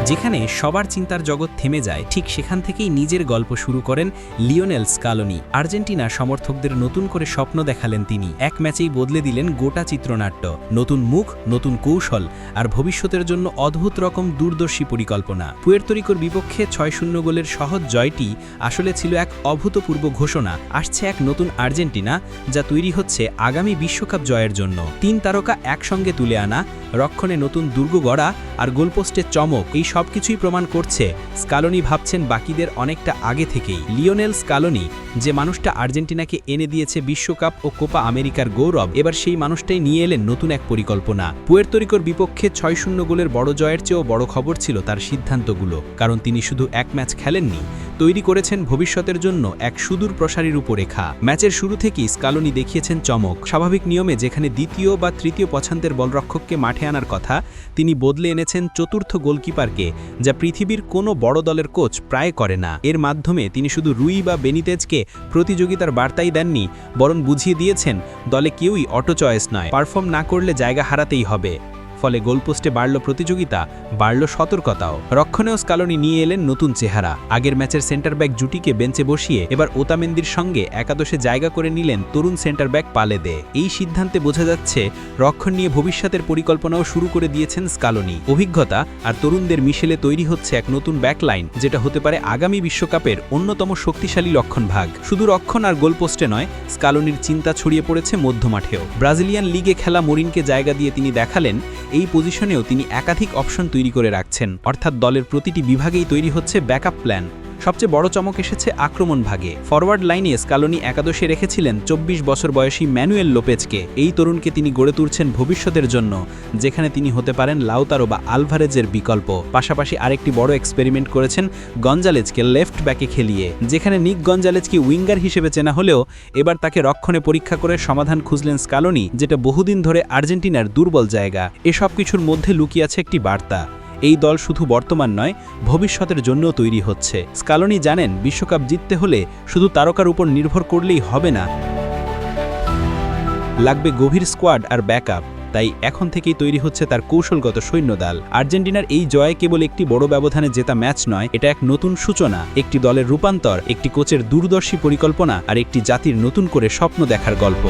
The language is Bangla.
যেখানে সবার চিন্তার জগৎ থেমে যায়, ঠিক সেখান থেকেই নিজের গল্প শুরু করেন লিওনেল স্কালোনি। আর্জেন্টিনা সমর্থকদের নতুন করে স্বপ্ন দেখালেন তিনি। এক ম্যাচেই বদলে দিলেন গোটা চিত্রনাট্য। নতুন মুখ, নতুন কৌশল আর ভবিষ্যতের জন্য অদ্ভুত রকম দূরদর্শী পরিকল্পনা। পুয়ের্তো রিকোর বিপক্ষে ৬-০ গোলের সহজ জয়টি আসলে ছিল এক অভূতপূর্ব ঘোষণা। আসছে এক নতুন আর্জেন্টিনা, যা তৈরি হচ্ছে আগামী বিশ্বকাপ জয়ের জন্য। ৩ তারকা একসঙ্গে তুলে আনা, রক্ষণে নতুন দুর্গ গড়া আর গোলপোস্টের চমক, এই সবকিছুই প্রমাণ করছে স্কালোনি ভাবছেন বাকিদের অনেকটা আগে থেকেই। লিওনেল স্কালোনি, যে মানুষটা আর্জেন্টিনাকে এনে দিয়েছে বিশ্বকাপ ও কোপা আমেরিকার গৌরব, এবার সেই মানুষটাই নিয়ে এলেন নতুন এক পরিকল্পনা। পুয়ের্তো রিকোর বিপক্ষে ৬-০ গোলের বড় জয়ের চেয়েও বড় খবর ছিল তার সিদ্ধান্তগুলো, কারণ তিনি শুধু এক ম্যাচ খেলেননি, তৈরি করেছেন ভবিষ্যতের জন্য এক সুদূর প্রসারী রূপরেখা। ম্যাচের শুরু থেকেই স্কালোনি দেখিয়েছেন চমক। স্বাভাবিক নিয়মে যেখানে দ্বিতীয় বা তৃতীয় পছন্দের বলরক্ষককে মাঠে আনার কথা, তিনি বদলে এনেছেন চতুর্থ গোলকিপারকে, যা পৃথিবীর কোনো বড় দলের কোচ প্রায় করে না। এর মাধ্যমে তিনি শুধু রুই বা বেনিতেজকে প্রতিযোগিতার বার্তাই দেননি, বরং বুঝিয়ে দিয়েছেন দলে কেউই অটো চয়েস নয়, পারফর্ম না করলে জায়গা হারাতেই হবে। ফলে গোলপোস্টে বাড়ল প্রতিযোগিতা, বাড়ল সতর্কতাও। রক্ষণেও স্কালোনি নিয়ে এলেন নতুন চেহারা। আগের ম্যাচের সেন্টার ব্যাক জুটিকে বেঞ্চে বসিয়ে এবার ওতামেন্দির সঙ্গে একাদশে জায়গা করে নিলেন তরুণ সেন্টার ব্যাক পালেদে। এই সিদ্ধান্তে বোঝা যাচ্ছে রক্ষণ নিয়ে ভবিষ্যতের পরিকল্পনাও শুরু করে দিয়েছেন স্কালোনি। অভিজ্ঞতা আর তরুণদের মিশেলে তৈরি হচ্ছে এক নতুন ব্যাকলাইন, যেটা হতে পারে আগামী বিশ্বকাপের অন্যতম শক্তিশালী রক্ষণভাগ। শুধু রক্ষণ আর গোলপোস্টে নয়, স্কালোনির চিন্তা ছড়িয়ে পড়েছে মধ্যমাঠেও। ব্রাজিলিয়ান লিগে খেলা মরিনকে জায়গা দিয়ে তিনি দেখালেন এই পজিশনেও তিনি একাধিক অপশন তৈরি করে রাখছেন, অর্থাৎ দলের প্রতিটি বিভাগেই তৈরি হচ্ছে ব্যাকআপ প্ল্যান। সবচেয়ে বড় চমক এসেছে আক্রমণ ভাগে। ফরওয়ার্ড লাইনে স্কালোনি একাদশে রেখেছিলেন ২৪ বছর বয়সী ম্যানুয়েল লোপেজকে। এই তরুণকে তিনি গড়ে তুলছেন ভবিষ্যতের জন্য, যেখানে তিনি হতে পারেন লাউতারো বা আলভারেজের বিকল্প। পাশাপাশি আরেকটি বড় এক্সপেরিমেন্ট করেছেন গঞ্জালেজকে লেফট ব্যাকে খেলিয়ে। যেখানে নিক গঞ্জালেজকে উইঙ্গার হিসেবে চেনা হলেও এবার তাকে রক্ষণে পরীক্ষা করে সমাধান খুঁজলেন স্কালোনি, যেটা বহুদিন ধরে আর্জেন্টিনার দুর্বল জায়গা। এসব কিছুর মধ্যে লুকিয়ে আছে একটি বার্তা: এই দল শুধু বর্তমান নয়, ভবিষ্যতের জন্যও তৈরি হচ্ছে। স্কালোনি জানেন বিশ্বকাপ জিততে হলে শুধু তারকার উপর নির্ভর করলেই হবে না, লাগবে গভীর স্কোয়াড আর ব্যাকআপ। তাই এখন থেকেই তৈরি হচ্ছে তার কৌশলগত সৈন্যদল। আর্জেন্টিনার এই জয় কেবল একটি বড় ব্যবধানে জেতা ম্যাচ নয়, এটা এক নতুন সূচনা, একটি দলের রূপান্তর, একটি কোচের দূরদর্শী পরিকল্পনা আর একটি জাতির নতুন করে স্বপ্ন দেখার গল্প।